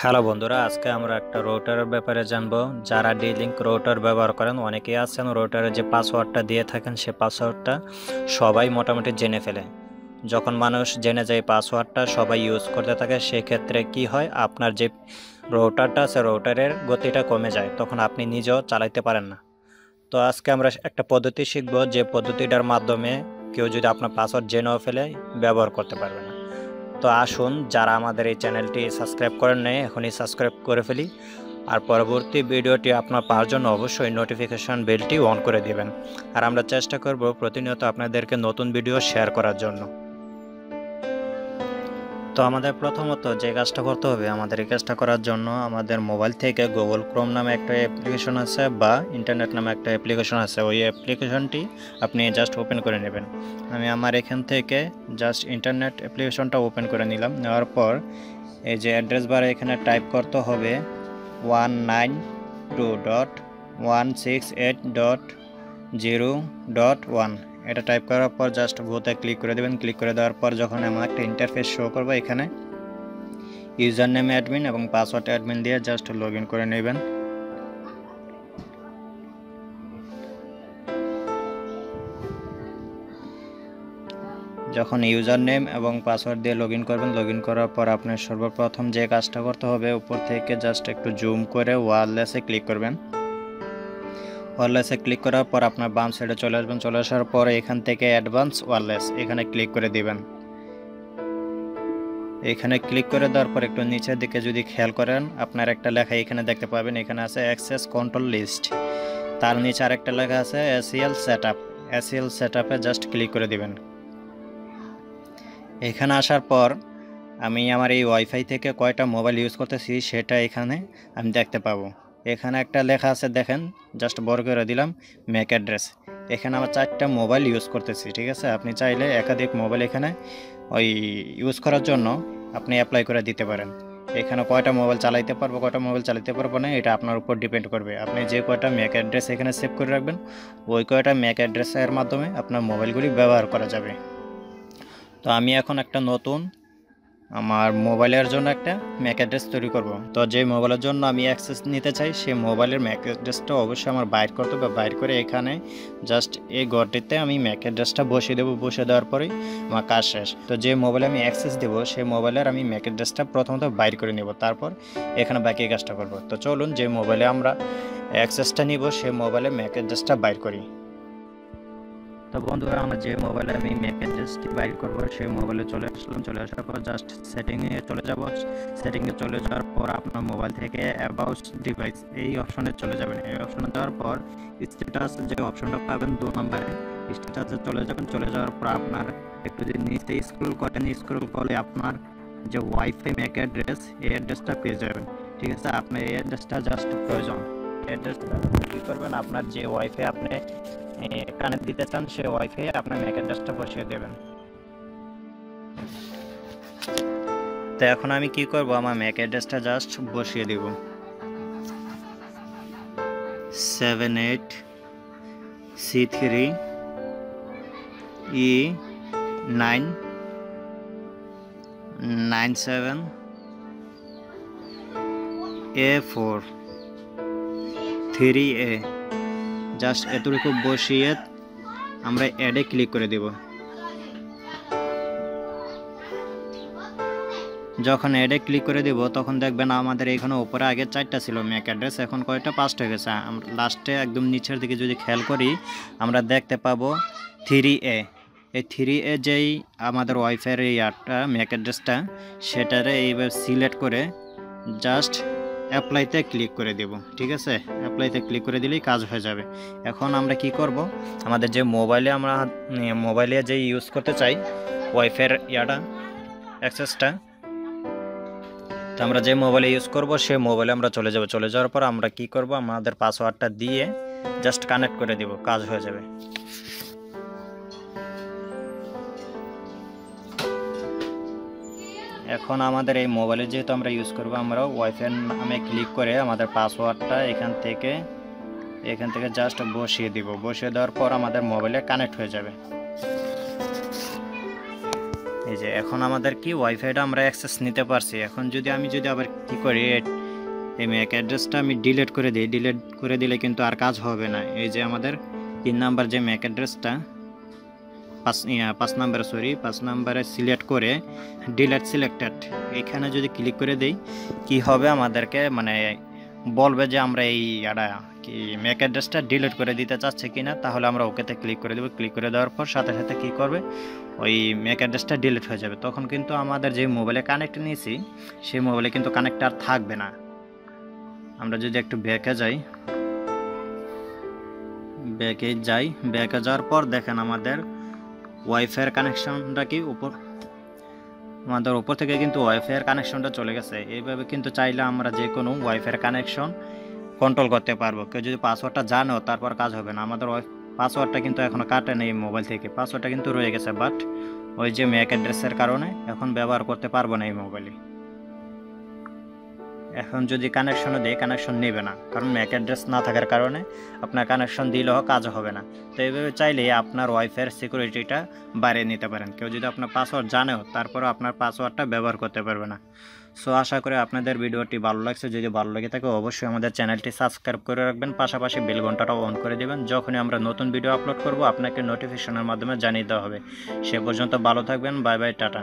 Hello বন্ধুরা, আজকে আমরা একটা রুটারের ব্যাপারে জানবো। যারা ডি-লিঙ্ক রুটার ব্যবহার করেন, অনেকেই আছেন রুটারে যে পাসওয়ার্ডটা দিয়ে থাকেন সে পাসওয়ার্ডটা সবাই মোটামুটি জেনে ফেলে। যখন মানুষ জেনে যায় পাসওয়ার্ডটা সবাই ইউজ করতে থাকে, সেক্ষেত্রে কি হয়, আপনার যে রুটারটা আছে রুটারের গতিটা কমে যায়, তখন আপনি নিজেও চালাইতে পারেন না। তো আজকে আমরা একটা পদ্ধতি শিখব, যে পদ্ধতিটার মাধ্যমে কেউ যদি আপনার পাসওয়ার্ড জেনেও ফেলে ব্যবহার করতে পারবে না। তো আসুন, যারা আমাদের এই চ্যানেলটি সাবস্ক্রাইব করেন নাই এখনই সাবস্ক্রাইব করে ফেলি, আর পরবর্তী ভিডিওটি আপনার পাওয়ার জন্য অবশ্যই নোটিফিকেশন বেলটি অন করে দিবেন। আর আমরা চেষ্টা করব প্রতিনিয়ত আপনাদেরকে নতুন ভিডিও শেয়ার করার জন্য। তো আমাদের প্রথমত যে কাজটা করতে হবে, আমাদের এই কাজটা করার জন্য আমাদের মোবাইল থেকে গুগল ক্রোম নামে একটা অ্যাপ্লিকেশন আছে বা ইন্টারনেট নামে একটা অ্যাপ্লিকেশন আছে, ওই অ্যাপ্লিকেশনটি আপনি জাস্ট ওপেন করে নেবেন। আমি আমার এখান থেকে জাস্ট ইন্টারনেট অ্যাপ্লিকেশনটা ওপেন করে নিলাম। নেওয়ার পর এই যে অ্যাড্রেস বারে এখানে টাইপ করতে হবে 192.168.0.1। এটা টাইপ করার পর জাস্ট গোতে ক্লিক করে দেবেন। ক্লিক করে দেওয়ার পর যখন এমন একটা ইন্টারফেস শো করবে, এখানে ইউজার নেম অ্যাডমিন এবং পাসওয়ার্ড অ্যাডমিন দিয়ে জাস্ট লগ ইন করে নেবেন। যখন ইউজার নেম এবং পাসওয়ার্ড দিয়ে লগ ইন করবেন, লগ ইন করার পর আপনার সর্বপ্রথম যে কাজটা করতে হবে, উপর থেকে জাস্ট একটু জুম করে ওয়্যারলেসে ক্লিক করবেন। ওয়্যারলেসে ক্লিক করার পর আপনার বাম সাইডে চলে আসবেন। চলে আসার পর এখান থেকে অ্যাডভান্স ওয়্যারলেস এখানে ক্লিক করে দিবেন। এখানে ক্লিক করে দেওয়ার পর একটু নিচের দিকে যদি খেয়াল করেন, আপনার একটা লেখা এখানে দেখতে পাবেন, এখানে আছে অ্যাক্সেস কন্ট্রোল লিস্ট। তার নিচে আরেকটা লেখা আছে এসিএল সেটআপ। এসিএল সেটআপে জাস্ট ক্লিক করে দিবেন। এখানে আসার পর আমি আমার এই ওয়াইফাই থেকে কয়টা মোবাইল ইউজ করতেছি সেটা এখানে আমি দেখতে পাবো। এখানে একটা লেখা আছে, দেখেন, জাস্ট বড় করে দিলাম, ম্যাক অ্যাড্রেস। এখানে আমার 4টা মোবাইল ইউজ করতেছি, ঠিক আছে। আপনি চাইলে একাধিক মোবাইল এখানে ওই ইউজ করার জন্য আপনি অ্যাপ্লাই করে দিতে পারেন। এখানে কয়টা মোবাইল চালাইতে পারবো, কয়টা মোবাইল চালাতে পারবো না, এটা আপনার উপর ডিপেন্ড করবে। আপনি যে কয়টা ম্যাক অ্যাড্রেস এখানে সেভ করে রাখবেন, ওই কয়টা ম্যাক অ্যাড্রেসের মাধ্যমে আপনার মোবাইলগুলি ব্যবহার করা যাবে। তো আমি এখন একটা নতুন আমার মোবাইলের জন্য একটা ম্যাক অ্যাড্রেস তৈরি করব। তো যে মোবাইলের জন্য আমি অ্যাক্সেস নিতে চাই, সেই মোবাইলের ম্যাক অ্যাড্রেসটা অবশ্যই আমার বাইর করতে হবে। বাইর করে এখানে জাস্ট এই ঘরটিতে আমি ম্যাক অ্যাড্রেসটা বসিয়ে দেবো। বসিয়ে দেওয়ার পরেই আমার কাজ শেষ। তো যে মোবাইলে আমি অ্যাক্সেস দেবো, সেই মোবাইলের আমি ম্যাক অ্যাড্রেসটা প্রথমত বাইর করে নেব, তারপর এখানে বাকি কাজটা করব। তো চলুন, যে মোবাইলে আমরা অ্যাক্সেসটা নিব সেই মোবাইলে ম্যাক অ্যাড্রেসটা বাইর করি। তো বন্ধুরা, আমার যে মোবাইলে আমি ম্যাক অ্যাড্রেসটি বাইর করবো সেই মোবাইলে চলে আসলাম। চলে আসার পর জাস্ট সেটিংয়ে চলে যাব। সেটিংয়ে চলে যাওয়ার পর আপনার মোবাইল থেকে অ্যাবাউট ডিভাইস এই অপশনে চলে যাবেন। এই অপশনে যাওয়ার পর স্ট্যাটাস যে অপশনটা পাবেন 2 নম্বরে, স্ট্যাটাসে চলে যাবেন। চলে যাওয়ার পর আপনার একটু যদি নিচে স্ক্রল করেন, স্ক্রল করলে আপনার যে ওয়াইফাই ম্যাক অ্যাড্রেস, এই অ্যাড্রেসটা পেয়ে যাবেন, ঠিক আছে। আপনার এই অ্যাড্রেসটা জাস্ট প্রয়োজন। অ্যাড্রেসটা কী করবেন, আপনার যে ওয়াইফাই আপনি কানেক্ট দিতে চান সেই ওয়াইফাই আপনার ম্যাক অ্যাড্রেসটা বসিয়ে দেবেন। তো এখন আমি কি করব, আমার ম্যাক অ্যাড্রেসটা জাস্ট বসিয়ে দেব। 78C3E997A4 3A, জাস্ট এতটুকু বসিয়ে আমরা অ্যাডে ক্লিক করে দেব। যখন অ্যাডে ক্লিক করে দেব তখন দেখবেন আমাদের এখানে উপরে আগে 4টা ছিল ম্যাক অ্যাড্রেস, এখন কয়টা 5টা হয়ে গেছে। আমরা লাস্টে একদম নিচের দিকে যদি খেয়াল করি, আমরা দেখতে পাবো 3A। এই 3A যেই আমাদের ওয়াইফাইয়ের এই ম্যাক অ্যাড্রেসটা, সেটারে এইভাবে সিলেক্ট করে জাস্ট অ্যাপ্লাইতে ক্লিক করে দেব, ঠিক আছে। অ্যাপ্লাইতে ক্লিক করে দিলেই কাজ হয়ে যাবে। এখন আমরা কি করব, আমাদের যে মোবাইলে যে ইউজ করতে চাই ওয়াইফাইয়ের অ্যাক্সেসটা, তো আমরা যে মোবাইলে ইউজ করব সেই মোবাইলে আমরা চলে যাব। চলে যাওয়ার পর আমরা কি করব, আমাদের পাসওয়ার্ডটা দিয়ে জাস্ট কানেক্ট করে দেব, কাজ হয়ে যাবে। এখন আমাদের এই মোবাইলে যেহেতু আমরা ইউজ করব, আমরা ওয়াইফাই নামে ক্লিক করে আমাদের পাসওয়ার্ডটা এখান থেকে জাস্ট বসিয়ে দিব। বসিয়ে দেওয়ার পর আমাদের মোবাইলে কানেক্ট হয়ে যাবে। এই যে এখন আমাদের কি ওয়াইফাইটা আমরা অ্যাক্সেস নিতে পারছি। এখন আমি যদি আবার কি করি, এই ম্যাক অ্যাড্রেসটা আমি ডিলিট করে দিই, ডিলিট করে দিলে কিন্তু আর কাজ হবে না। এই যে আমাদের 3 নাম্বার যে ম্যাক অ্যাড্রেসটা 5 নাম্বারে সিলেক্ট করে ডিলিট সিলেক্টেড এখানে যদি ক্লিক করে দেই, কি হবে আমাদেরকে মানে বলবে যে আমরা এই কি ম্যাক অ্যাড্রেসটা ডিলিট করে দিতে চাচ্ছে কিনা। তাহলে আমরা ওকেতে ক্লিক করে দেবো। ক্লিক করে দেওয়ার পর সাথে সাথে কী করবে, ওই ম্যাক অ্যাড্রেসটা ডিলিট হয়ে যাবে। তখন কিন্তু আমাদের যে মোবাইলে কানেক্ট নিয়েছি সেই মোবাইলে কিন্তু কানেক্ট আর থাকবে না। আমরা যদি একটু ব্যাকে যাই, ব্যাকে যাওয়ার পর দেখেন আমাদের ওয়াইফাইয়ের কানেকশনটা কি আমাদের উপর থেকে কিন্তু ওয়াইফাইয়ের কানেকশনটা চলে গেছে। এইভাবে কিন্তু চাইলে আমরা যে কোনো ওয়াইফাইয়ের কানেকশন কন্ট্রোল করতে পারবো। কেউ যদি পাসওয়ার্ডটা জানো তারপর কাজ হবে না। আমাদের পাসওয়ার্ডটা কিন্তু এখনও কাটে নেই মোবাইল থেকে, পাসওয়ার্ডটা কিন্তু রয়ে গেছে, বাট ওই যে ম্যাক অ্যাড্রেসের কারণে এখন ব্যবহার করতে পারবো না এই মোবাইলে। এখন যদি কানেকশনও দেয় কানেকশন নেবে না, কারণ ম্যাক অ্যাড্রেস না থাকার কারণে আপনার কানেকশন দিলেও কাজ হবে না। তো এইভাবে চাইলে আপনার ওয়াইফাইয়ের সিকিউরিটিটা বাড়িয়ে নিতে পারেন। কেউ যদি আপনার পাসওয়ার্ড জানেও তারপরেও আপনার পাসওয়ার্ডটা ব্যবহার করতে পারবে না। সো আশা করি আপনাদের ভিডিওটি ভালো লাগছে। যদি ভালো লেগে থাকে অবশ্যই আমাদের চ্যানেলটি সাবস্ক্রাইব করে রাখবেন, পাশাপাশি বেল ঘন্টাটাও অন করে দেবেন। যখনই আমরা নতুন ভিডিও আপলোড করব আপনাকে নোটিফিকেশনের মাধ্যমে জানিয়ে দেওয়া হবে। সে পর্যন্ত ভালো থাকবেন। Bye bye, tata.